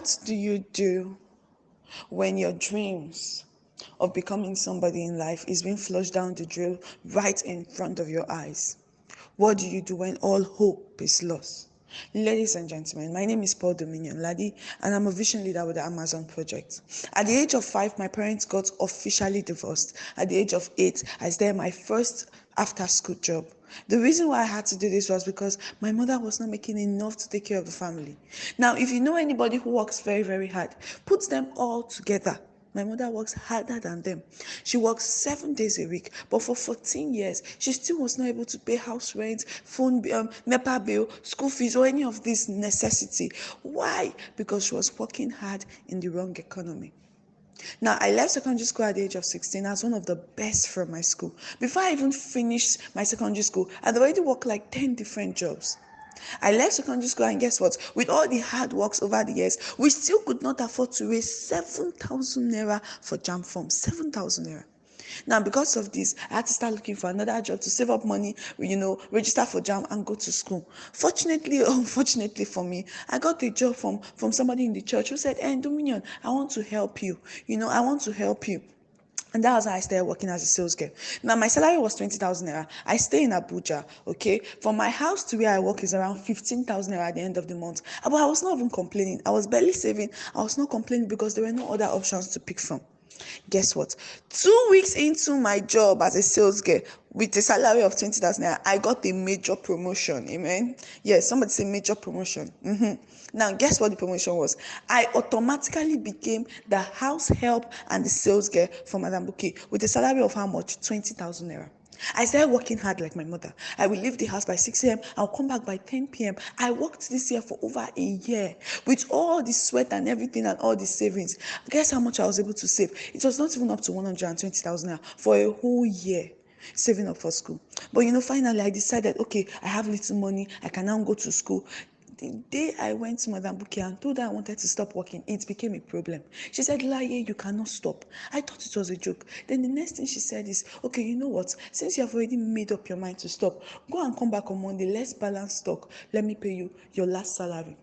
What do you do when your dreams of becoming somebody in life is being flushed down the drain right in front of your eyes? What do you do when all hope is lost? Ladies and gentlemen, my name is Paul Dominion Ladi, and I'm a vision leader with the Amazon project. At the age of 5, my parents got officially divorced. At the age of 8, I started my first after-school job. The reason why I had to do this was because my mother was not making enough to take care of the family. Now, if you know anybody who works very, very hard, put them all together. My mother works harder than them. She works 7 days a week, but for 14 years, she still was not able to pay house rent, phone bill, NEPA bill, school fees, or any of this necessity. Why? Because she was working hard in the wrong economy. Now, I left secondary school at the age of 16 as one of the best from my school. Before I even finished my secondary school, I'd already worked like 10 different jobs. I left secondary school, and guess what? With all the hard works over the years, we still could not afford to raise 7,000 naira for JAMB form. 7,000 naira. Now, because of this, I had to start looking for another job to save up money, register for JAMB and go to school. Fortunately or unfortunately for me, I got a job from somebody in the church who said, Dominion, I want to help you. I want to help you. And that was how I started working as a sales girl. Now, my salary was 20,000 naira. I stay in Abuja, okay? From my house to where I work is around 15,000 naira at the end of the month. But I was not even complaining. I was barely saving. I was not complaining because there were no other options to pick from. Guess what? 2 weeks into my job as a sales girl with a salary of 20,000 naira, I got a major promotion. Amen. Yes, somebody say major promotion. Now, guess what the promotion was? I automatically became the house help and the sales girl for Madam Buki with a salary of how much? 20,000 naira. I started working hard like my mother. I will leave the house by 6 a.m. I'll come back by 10 p.m. I worked this year for over a year with all the sweat and everything and all the savings. Guess how much I was able to save? It was not even up to 120,000 naira for a whole year saving up for school. But finally I decided, okay, I have little money. I can now go to school. The day I went to Madam Buki and told her I wanted to stop working, it became a problem. She said, Laye, you cannot stop. I thought it was a joke. Then the next thing she said is, okay, you know what? Since you have already made up your mind to stop, go and come back on Monday. Let's balance stock. Let me pay you your last salary.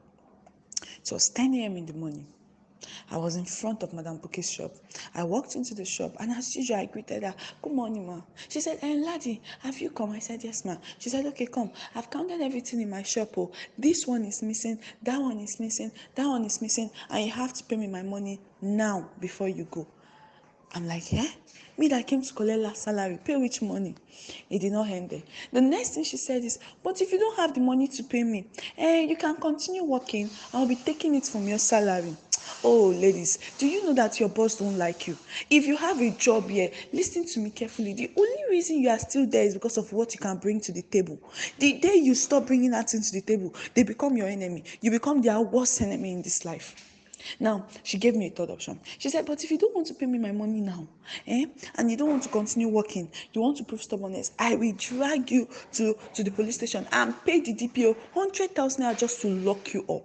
It was 10 a.m. in the morning. I was in front of Madam Buki's shop. I walked into the shop, and as usual, I greeted her. Good morning, ma. She said, Ladi, have you come? I said, yes, ma. She said, okay, come. I've counted everything in my shop. Oh, this one is missing, that one is missing, that one is missing, and you have to pay me my money now before you go. I'm like, me that came to collect last salary, pay which money? It did not end there. The next thing she said is, but if you don't have the money to pay me, you can continue working. I'll be taking it from your salary. Oh, ladies, do you know that your boss don't like you? If you have a job here, listen to me carefully. The only reason you are still there is because of what you can bring to the table. The day you stop bringing that thing to the table, they become your enemy. You become their worst enemy in this life. Now, she gave me a third option. She said, but if you don't want to pay me my money now, and you don't want to continue working, you want to prove stubbornness, I will drag you to the police station and pay the DPO 100,000 naira just to lock you up.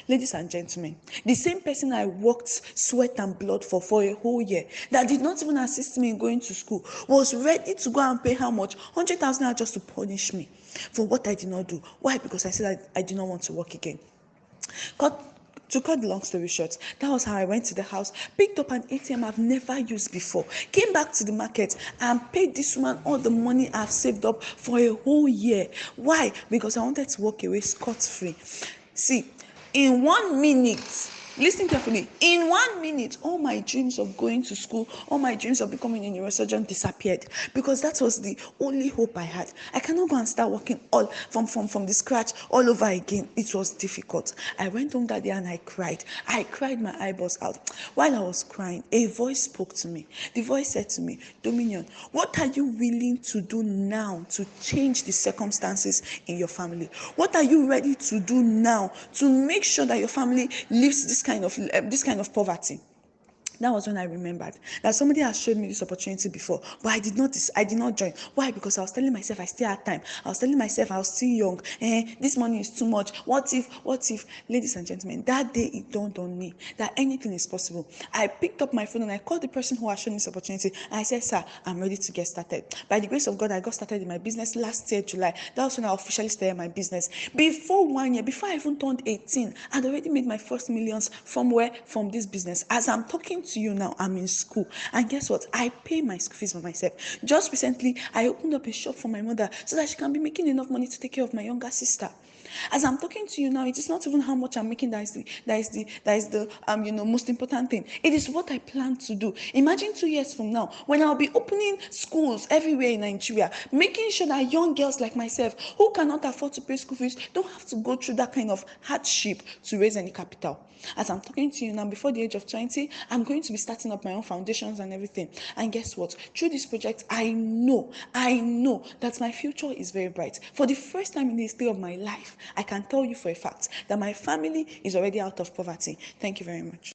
Ladies and gentlemen, the same person I worked sweat and blood for a whole year, that did not even assist me in going to school, was ready to go and pay how much? 100,000 naira just to punish me for what I did not do. Why? Because I said I did not want to work again. To cut the long story short, that was how I went to the house, picked up an ATM I've never used before, came back to the market and paid this woman all the money I've saved up for a whole year. Why? Because I wanted to walk away scot-free. See, in 1 minute, listen carefully, in 1 minute, all my dreams of going to school, all my dreams of becoming a neurosurgeon disappeared, because that was the only hope I had. I cannot go and start working all from the scratch all over again. It was difficult. I went home that day and I cried my eyeballs out. While I was crying, a voice spoke to me. The voice said to me, Dominion, what are you willing to do now to change the circumstances in your family? What are you ready to do now to make sure that your family lives this kind of poverty? That was when I remembered that somebody has showed me this opportunity before, but I did not join. Why? Because I was telling myself I still had time. I was telling myself I was still young. This money is too much. What if? Ladies and gentlemen, that day it dawned on me that anything is possible. I picked up my phone and I called the person who has shown this opportunity, and I said, sir, I'm ready to get started. By the grace of God, I got started in my business last year, July. That was when I officially started my business. Before 1 year, before I even turned 18, I'd already made my first millions. From where? From this business. As I'm talking to you now, I'm in school. And guess what? I pay my school fees for myself. Just recently, I opened up a shop for my mother so that she can be making enough money to take care of my younger sister. As I'm talking to you now, it is not even how much I'm making that is the most important thing. It is what I plan to do. Imagine 2 years from now, when I'll be opening schools everywhere in Nigeria, making sure that young girls like myself who cannot afford to pay school fees don't have to go through that kind of hardship to raise any capital. As I'm talking to you now, before the age of 20, I'm going to be starting up my own foundations and everything. And guess what? Through this project, I know that my future is very bright. For the first time in the history of my life, I can tell you for a fact that my family is already out of poverty. Thank you very much.